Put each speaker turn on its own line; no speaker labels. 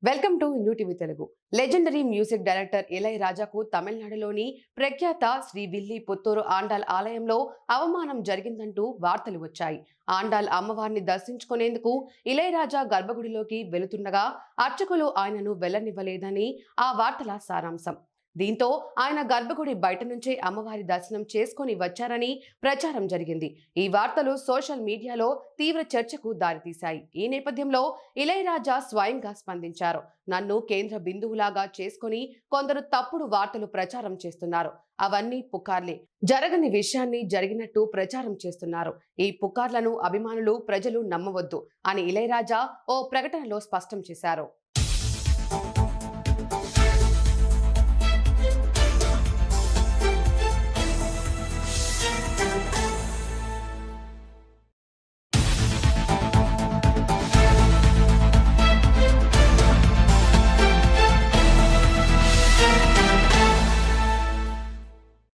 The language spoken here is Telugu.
Welcome to new TV Telugu. Legendary music director ఇళయరాజాకు తమిళనాడులోని ప్రఖ్యాత శ్రీ విల్లి పుత్తూరు ఆండాల్ ఆలయంలో అవమానం జరిగిందంటూ వార్తలు వచ్చాయి. ఆండాల్ అమ్మవారిని దర్శించుకునేందుకు ఇళయరాజా గర్భగుడిలోకి వెళుతుండగా అర్చకులు ఆయనను వెళ్లనివ్వలేదని ఆ వార్తల సారాంశం. దీంతో ఆయన గర్భగుడి బయట నుంచే అమ్మవారి దర్శనం చేసుకుని వచ్చారని ప్రచారం జరిగింది. ఈ వార్తలు సోషల్ మీడియాలో తీవ్ర చర్చకు దారితీశాయి. ఈ నేపథ్యంలో ఇళయరాజా స్వయంగా స్పందించారు. నన్ను కేంద్ర బిందువులాగా చేసుకుని కొందరు తప్పుడు వార్తలు ప్రచారం చేస్తున్నారు. అవన్నీ పుకార్లే. జరగని విషయాన్ని జరిగినట్టు ప్రచారం చేస్తున్నారు. ఈ పుకార్లను అభిమానులు, ప్రజలు నమ్మవద్దు అని ఇళయరాజా ఓ ప్రకటనలో స్పష్టం చేశారు.